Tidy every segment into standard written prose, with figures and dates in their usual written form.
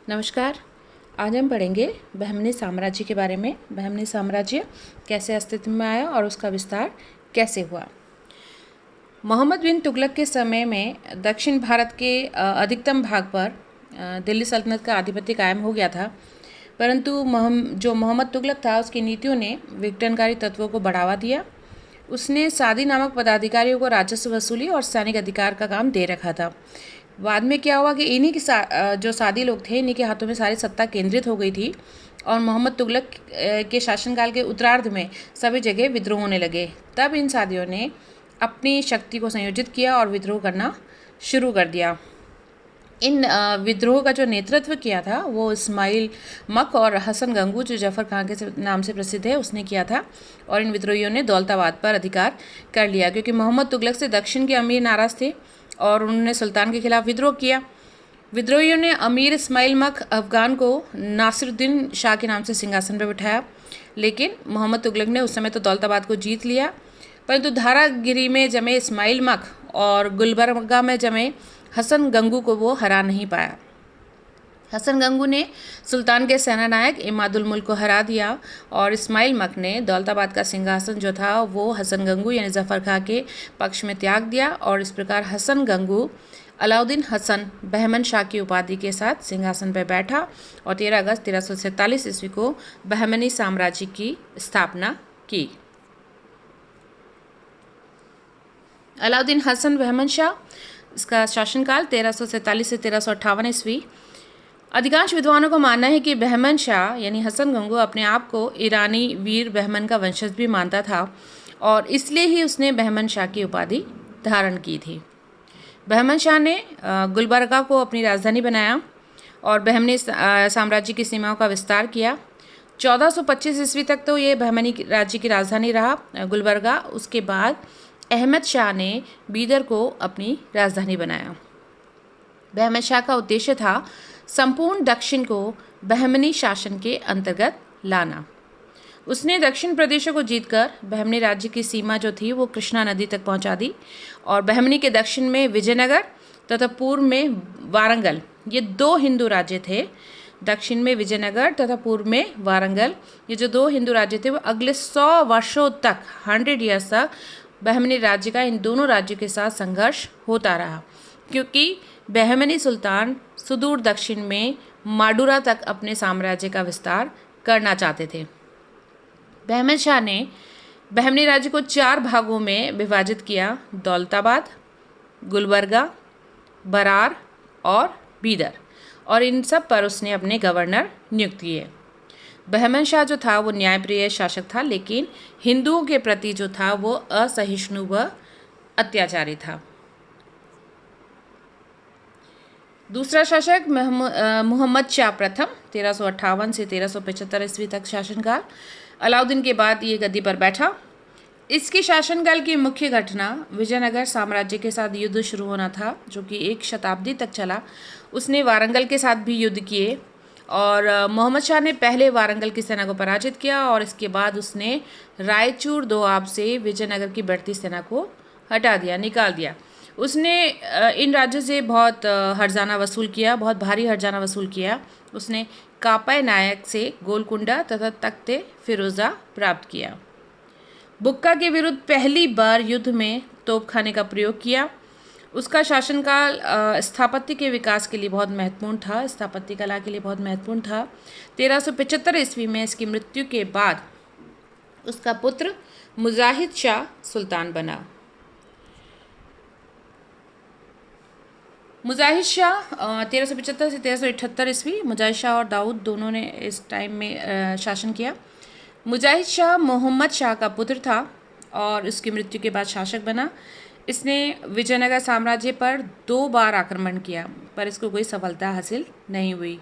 नमस्कार। आज हम पढ़ेंगे बहमनी साम्राज्य के बारे में। बहमनी साम्राज्य कैसे अस्तित्व में आया और उसका विस्तार कैसे हुआ। मोहम्मद बिन तुगलक के समय में दक्षिण भारत के अधिकतम भाग पर दिल्ली सल्तनत का आधिपत्य कायम हो गया था, परंतु जो मोहम्मद तुगलक था उसकी नीतियों ने विघटनकारी तत्वों को बढ़ावा दिया। उसने सादी नामक पदाधिकारियों को राजस्व वसूली और सैनिक अधिकार का काम दे रखा था। बाद में क्या हुआ कि इन्हीं के जो सादी लोग थे, इन्हीं के हाथों में सारी सत्ता केंद्रित हो गई थी और मोहम्मद तुगलक के शासनकाल के उत्तरार्ध में सभी जगह विद्रोह होने लगे। तब इन सादियों ने अपनी शक्ति को संयोजित किया और विद्रोह करना शुरू कर दिया। इन विद्रोह का जो नेतृत्व किया था वो इस्माइल मक और हसन गंगू, जो जफ़र खान के नाम से प्रसिद्ध है, उसने किया था। और इन विद्रोहियों ने दौलताबाद पर अधिकार कर लिया, क्योंकि मोहम्मद तुगलक से दक्षिण के अमीर नाराज़ थे और उन्होंने सुल्तान के खिलाफ विद्रोह किया। विद्रोहियों ने अमीर इस्माइल मक अफ़गान को नासिरुद्दीन शाह के नाम से सिंहासन पर बिठाया, लेकिन मोहम्मद तुगलक ने उस समय तो दौलताबाद को जीत लिया, परंतु धारागिरी में जमे इस्माइल मक और गुलबर्गा में जमे हसन गंगू को वो हरा नहीं पाया। हसन गंगू ने सुल्तान के सेनानायक इमादुल मुल्क को हरा दिया और इस्माइल मक ने दौलताबाद का सिंहासन जो था वो हसन गंगू यानी जफ़र खां के पक्ष में त्याग दिया। और इस प्रकार हसन गंगू अलाउद्दीन हसन बहमन शाह की उपाधि के साथ सिंहासन पर बैठा और 13 अगस्त 1347 ईस्वी को बहमनी साम्राज्य की स्थापना की। अलाउद्दीन हसन बहमन शाह, इसका शासनकाल 1347 से 1358 ईस्वी। अधिकांश विद्वानों का मानना है कि बहमन शाह यानी हसन गंगू अपने आप को ईरानी वीर बहमन का वंशज भी मानता था और इसलिए ही उसने बहमन शाह की उपाधि धारण की थी। बहमन शाह ने गुलबर्गा को अपनी राजधानी बनाया और बहमनी साम्राज्य की सीमाओं का विस्तार किया। 1425 ईस्वी तक तो ये बहमनी राज्य की राजधानी रहा गुलबर्गा। उसके बाद अहमद शाह ने बीदर को अपनी राजधानी बनाया। बहमन शाह का उद्देश्य था संपूर्ण दक्षिण को बहमनी शासन के अंतर्गत लाना। उसने दक्षिण प्रदेशों को जीतकर बहमनी राज्य की सीमा जो थी वो कृष्णा नदी तक पहुंचा दी और बहमनी के दक्षिण में विजयनगर तथा पूर्व में वारंगल, ये 2 हिंदू राज्य थे। दक्षिण में विजयनगर तथा पूर्व में वारंगल, ये जो 2 हिंदू राज्य थे वो अगले 100 वर्षों तक 100 ईयर्स तक बहमनी राज्य का इन दोनों राज्यों के साथ संघर्ष होता रहा, क्योंकि बहमनी सुल्तान सुदूर दक्षिण में माडुरा तक अपने साम्राज्य का विस्तार करना चाहते थे। बहमन शाह ने बहमनी राज्य को 4 भागों में विभाजित किया: दौलताबाद, गुलबर्गा, बरार और बीदर, और इन सब पर उसने अपने गवर्नर नियुक्त किए। बहमन शाह जो था वो न्यायप्रिय शासक था, लेकिन हिंदुओं के प्रति जो था वो असहिष्णु व अत्याचारी था। दूसरा शासक मोहम्मद शाह प्रथम 1358 से 1375 ईस्वी तक शासनकाल। अलाउद्दीन के बाद ये गद्दी पर बैठा। इसके शासनकाल की मुख्य घटना विजयनगर साम्राज्य के साथ युद्ध शुरू होना था, जो कि 1 शताब्दी तक चला। उसने वारंगल के साथ भी युद्ध किए और मोहम्मद शाह ने पहले वारंगल की सेना को पराजित किया और इसके बाद उसने रायचूर दोआब से विजयनगर की बढ़ती सेना को हटा दिया, निकाल दिया। उसने इन राज्यों से बहुत हर्जाना वसूल किया, बहुत भारी हर्जाना वसूल किया। उसने कापाय नायक से गोलकुंडा तथा तख्ते फिरोज़ा प्राप्त किया। बुक्का के विरुद्ध पहली बार युद्ध में तोपखाने का प्रयोग किया। उसका शासनकाल स्थापत्य के विकास के लिए बहुत महत्वपूर्ण था, स्थापत्य कला के लिए बहुत महत्वपूर्ण था। 1375 ईस्वी में इसकी मृत्यु के बाद उसका पुत्र मुजाहिद शाह सुल्तान बना। मुजाहिद शाह 1375 से 1378 ईस्वी। मुजाहिद शाह और दाऊद दोनों ने इस टाइम में शासन किया। मुजाहिद शाह मोहम्मद शाह का पुत्र था और उसकी मृत्यु के बाद शासक बना। इसने विजयनगर साम्राज्य पर 2 बार आक्रमण किया, पर इसको कोई सफलता हासिल नहीं हुई।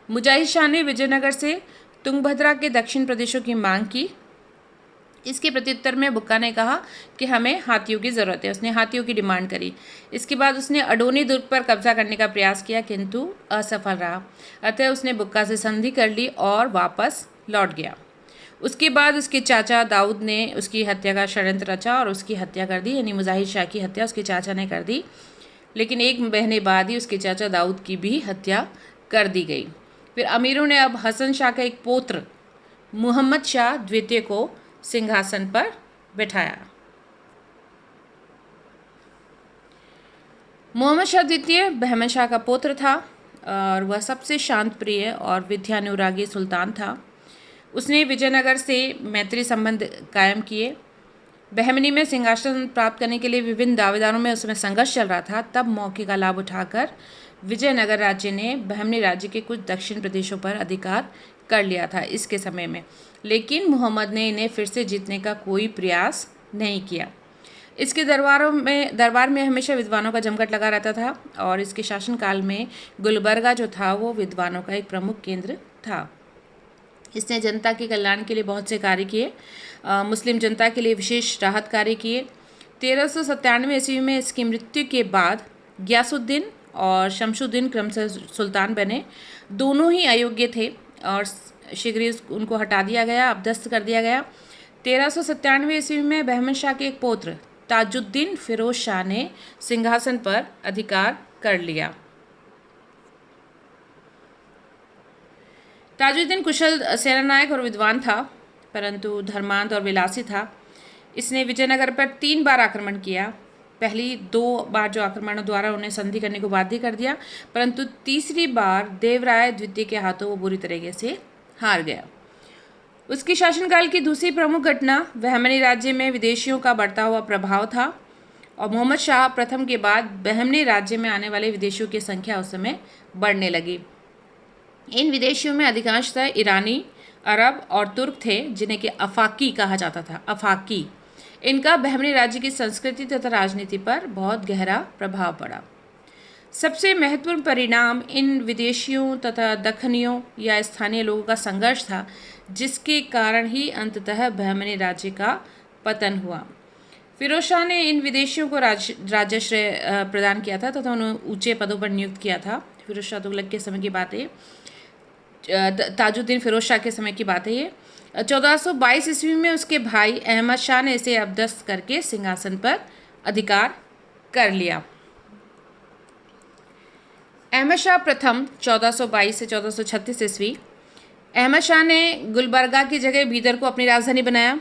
मुजाहिद शाह ने विजयनगर से तुंगभद्रा के दक्षिण प्रदेशों की मांग की। इसके प्रत्युत्तर में बुक्का ने कहा कि हमें हाथियों की ज़रूरत है। उसने हाथियों की डिमांड करी। इसके बाद उसने अडोनी दुर्ग पर कब्जा करने का प्रयास किया, किंतु असफल रहा। अतः उसने बुक्का से संधि कर ली और वापस लौट गया। उसके बाद उसके चाचा दाऊद ने उसकी हत्या का षड्यंत्र रचा और उसकी हत्या कर दी, यानी मुजाहिद शाह की हत्या उसके चाचा ने कर दी। लेकिन 1 महीने बाद ही उसके चाचा दाऊद की भी हत्या कर दी गई। फिर अमीरों ने अब हसन शाह का एक पौत्र मुहम्मद शाह द्वितीय को सिंहासन पर बिठाया। मोहम्मद शाह द्वितीय बहमन शाह का पुत्र था और वह सबसे शांत प्रिय और विद्यानुरागी सुल्तान था। उसने विजयनगर से मैत्री संबंध कायम किए। बहमनी में सिंहासन प्राप्त करने के लिए विभिन्न दावेदारों में उस समय संघर्ष चल रहा था। तब मौके का लाभ उठाकर विजयनगर राज्य ने बहमनी राज्य के कुछ दक्षिण प्रदेशों पर अधिकार कर लिया था इसके समय में, लेकिन मुहम्मद ने इन्हें फिर से जीतने का कोई प्रयास नहीं किया। इसके दरबार में हमेशा विद्वानों का जमघट लगा रहता था और इसके शासनकाल में गुलबर्गा जो था वो विद्वानों का एक प्रमुख केंद्र था। इसने जनता के कल्याण के लिए बहुत से कार्य किए। मुस्लिम जनता के लिए विशेष राहत कार्य किए। 1397 ईस्वी में इसकी मृत्यु के बाद गयासुद्दीन और शमशुद्दीन क्रमशः सुल्तान बने। दोनों ही अयोग्य थे और शीघ्र ही उनको हटा दिया गया, अपदस्थ कर दिया गया। 1397 ईस्वी में बहमन शाह के एक पौत्र ताजुद्दीन फिरोज शाह ने सिंहासन पर अधिकार कर लिया। ताजुद्दीन कुशल सेनानायक और विद्वान था, परंतु धर्मांध और विलासी था। इसने विजयनगर पर 3 बार आक्रमण किया। पहली 2 बार जो आक्रमणों द्वारा उन्हें संधि करने को बाध्य कर दिया, परंतु तीसरी बार देवराय द्वितीय के हाथों वो बुरी तरीके से हार गया। उसकी शासनकाल की दूसरी प्रमुख घटना बहमनी राज्य में विदेशियों का बढ़ता हुआ प्रभाव था और मोहम्मद शाह प्रथम के बाद बहमनी राज्य में आने वाले विदेशियों की संख्या उस समय बढ़ने लगी। इन विदेशियों में अधिकांशतः ईरानी, अरब और तुर्क थे, जिन्हें कि अफाकी कहा जाता था। अफाकी, इनका बहमनी राज्य की संस्कृति तथा राजनीति पर बहुत गहरा प्रभाव पड़ा। सबसे महत्वपूर्ण परिणाम इन विदेशियों तथा दखनियों या स्थानीय लोगों का संघर्ष था, जिसके कारण ही अंततः बहमनी राज्य का पतन हुआ। फिरोज शाह ने इन विदेशियों को राजाश्रय प्रदान किया था तथा उन्हें ऊंचे पदों पर नियुक्त किया था। फिरोज शाह तुगलक के समय की बात है, ताजुद्दीन फिरोज शाह के समय की बात है ये। 1422 ईस्वी में उसके भाई अहमद शाह ने इसे अपदस्थ करके सिंहासन पर अधिकार कर लिया। अहमद शाह प्रथम 1422 से 1436 ईस्वी। अहमद शाह ने गुलबर्गा की जगह बीदर को अपनी राजधानी बनाया।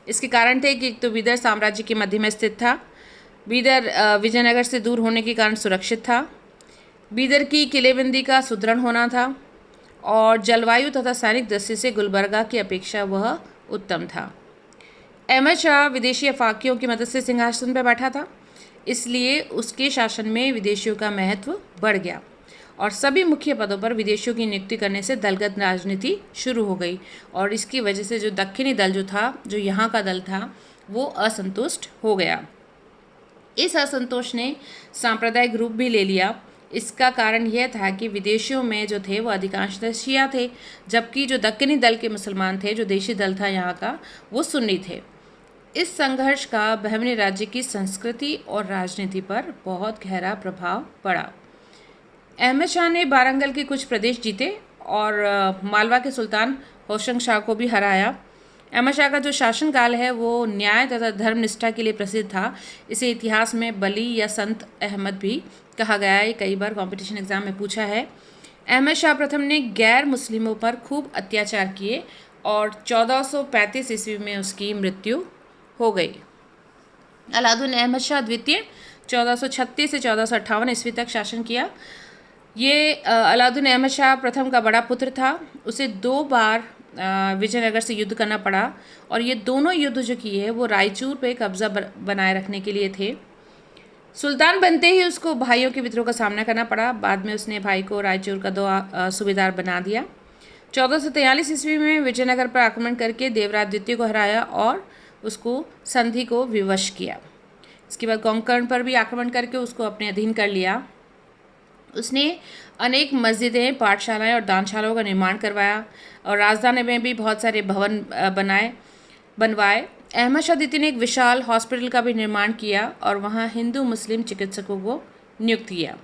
इसके कारण थे कि एक तो बीदर साम्राज्य के मध्य में स्थित था। बीदर विजयनगर से दूर होने के कारण सुरक्षित था। बीदर की किलेबंदी का सुदृढ़ होना था और जलवायु तथा सैनिक दृष्टि से गुलबर्गा की अपेक्षा वह उत्तम था। अहमद शाह विदेशी अफाकियों की मदद से सिंहासन पर बैठा था, इसलिए उसके शासन में विदेशियों का महत्व बढ़ गया और सभी मुख्य पदों पर विदेशियों की नियुक्ति करने से दलगत राजनीति शुरू हो गई और इसकी वजह से जो दक्षिणी दल जो था, जो यहाँ का दल था, वो असंतुष्ट हो गया। इस असंतोष ने सांप्रदायिक रूप भी ले लिया। इसका कारण यह था कि विदेशियों में जो थे वो अधिकांशतः शिया थे, जबकि जो दक्कनी दल के मुसलमान थे, जो देशी दल था यहाँ का, वो सुन्नी थे। इस संघर्ष का बहमनी राज्य की संस्कृति और राजनीति पर बहुत गहरा प्रभाव पड़ा। अहमद शाह ने बारंगल के कुछ प्रदेश जीते और मालवा के सुल्तान होशंग शाह को भी हराया। अहमद शाह का जो शासनकाल है वो न्याय तथा धर्मनिष्ठा के लिए प्रसिद्ध था। इसे इतिहास में बली या संत अहमद भी कहा गया है। कई बार कंपटीशन एग्जाम में पूछा है। अहमद शाह प्रथम ने गैर मुस्लिमों पर खूब अत्याचार किए और 1435 ईस्वी में उसकी मृत्यु हो गई। अलाउद्दीन अहमद शाह द्वितीय 1436 से 1458 ईस्वी तक शासन किया। ये अलाउद्दीन अहमद शाह प्रथम का बड़ा पुत्र था। उसे 2 बार विजयनगर से युद्ध करना पड़ा और ये दोनों युद्ध जो किए वो रायचूर पे कब्जा बनाए रखने के लिए थे। सुल्तान बनते ही उसको भाइयों के विद्रोह का सामना करना पड़ा। बाद में उसने भाई को रायचूर का 2 सूबेदार बना दिया। 1443 ईस्वी में विजयनगर पर आक्रमण करके देवराय द्वितीय को हराया और उसको संधि को विवश किया। इसके बाद कोंकण पर भी आक्रमण करके उसको अपने अधीन कर लिया। उसने अनेक मस्जिदें, पाठशालाएं और दानशालाओं का निर्माण करवाया और राजधानी में भी बहुत सारे भवन बनवाए। अहमद शाह द्वितीय ने एक विशाल हॉस्पिटल का भी निर्माण किया और वहाँ हिंदू मुस्लिम चिकित्सकों को नियुक्त किया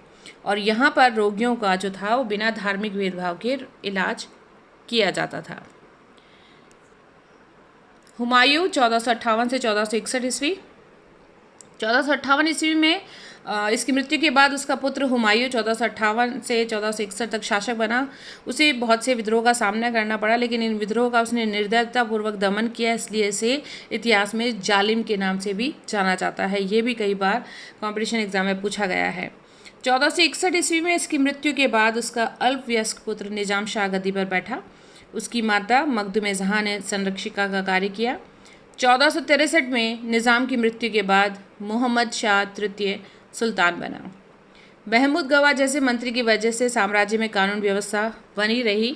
और यहाँ पर रोगियों का जो था वो बिना धार्मिक भेदभाव के इलाज किया जाता था। हुमायूं 1458 से 1461 ईस्वी। 1458 ईस्वी में इसकी मृत्यु के बाद उसका पुत्र हुमायूं 1458 से 1461 तक शासक बना। उसे बहुत से विद्रोह का सामना करना पड़ा, लेकिन इन विद्रोह का उसने निर्दयतापूर्वक दमन किया, इसलिए इसे इतिहास में जालिम के नाम से भी जाना जाता है। ये भी कई बार कॉम्पिटिशन एग्जाम में पूछा गया है। 1461 ईस्वी में इसकी मृत्यु के बाद उसका अल्पवयस्क पुत्र निजाम शाह गद्दी पर बैठा। उसकी माता मखदूम जहाँ ने संरक्षिका का कार्य किया। 1463 में निज़ाम की मृत्यु के बाद मोहम्मद शाह तृतीय सुल्तान बना। महमूद गवा जैसे मंत्री की वजह से साम्राज्य में कानून व्यवस्था बनी रही।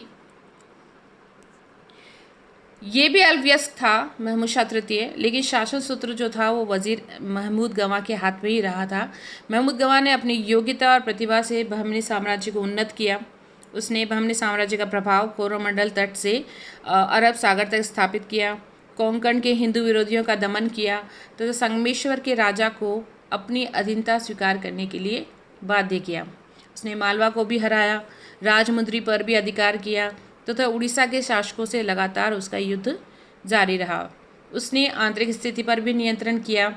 ये भी अल्पवयस्क था महमूद शाह तृतीय, लेकिन शासन सूत्र जो था वो वजीर महमूद गवा के हाथ में ही रहा था। महमूद गवा ने अपनी योग्यता और प्रतिभा से बहमनी साम्राज्य को उन्नत किया। उसने बहमनी साम्राज्य का प्रभाव कोरोमंडल तट से अरब सागर तक स्थापित किया, कोंकण के हिंदू विरोधियों का दमन किया तथा संगमेश्वर के राजा को अपनी अधीनता स्वीकार करने के लिए बाध्य किया। उसने मालवा को भी हराया, राजमुंद्री पर भी अधिकार किया तथा उड़ीसा के शासकों से लगातार उसका युद्ध जारी रहा। उसने आंतरिक स्थिति पर भी नियंत्रण किया,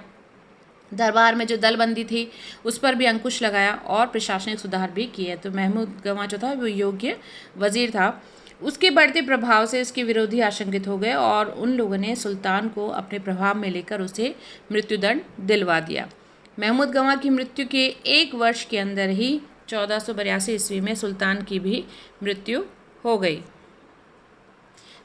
दरबार में जो दलबंदी थी उस पर भी अंकुश लगाया और प्रशासनिक सुधार भी किए। तो महमूद गवा जो था वो योग्य वजीर था। उसके बढ़ते प्रभाव से उसके विरोधी आशंकित हो गए और उन लोगों ने सुल्तान को अपने प्रभाव में लेकर उसे मृत्युदंड दिलवा दिया। महमूद गवा की मृत्यु के एक वर्ष के अंदर ही 1482 ईस्वी में सुल्तान की भी मृत्यु हो गई।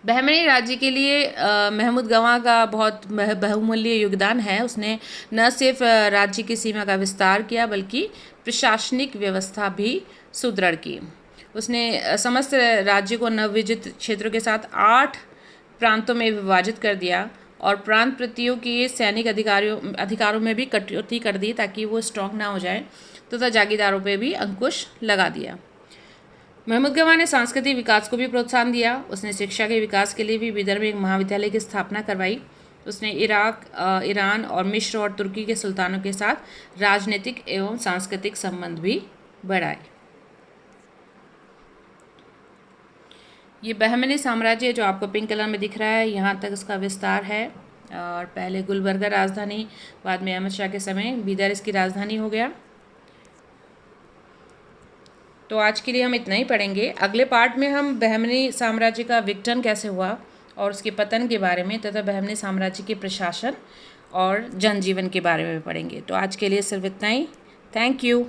बहमनी राज्य के लिए महमूद गवा का बहुत बहुमूल्य योगदान है। उसने न सिर्फ राज्य की सीमा का विस्तार किया बल्कि प्रशासनिक व्यवस्था भी सुदृढ़ की। उसने समस्त राज्य को नवविजित क्षेत्रों के साथ 8 प्रांतों में विभाजित कर दिया और प्रांत प्रतियों के सैनिक अधिकारों में भी कटौती कर दी ताकि वो स्ट्रॉन्ग ना हो जाए, तथा जागीरदारों पे भी अंकुश लगा दिया। महमूद गवा ने सांस्कृतिक विकास को भी प्रोत्साहन दिया। उसने शिक्षा के विकास के लिए भी बिदर में एक महाविद्यालय की स्थापना करवाई। उसने इराक, ईरान और मिस्र और तुर्की के सुल्तानों के साथ राजनीतिक एवं सांस्कृतिक संबंध भी बढ़ाए। ये बहमनी साम्राज्य जो आपको पिंक कलर में दिख रहा है, यहाँ तक इसका विस्तार है। और पहले गुलबर्गा राजधानी, बाद में अहमद शाह के समय बीदर इसकी राजधानी हो गया। तो आज के लिए हम इतना ही पढ़ेंगे। अगले पार्ट में हम बहमनी साम्राज्य का विघटन कैसे हुआ और उसके पतन के बारे में तथा बहमनी साम्राज्य के प्रशासन और जनजीवन के बारे में पढ़ेंगे। तो आज के लिए सिर्फ इतना ही। Thank you.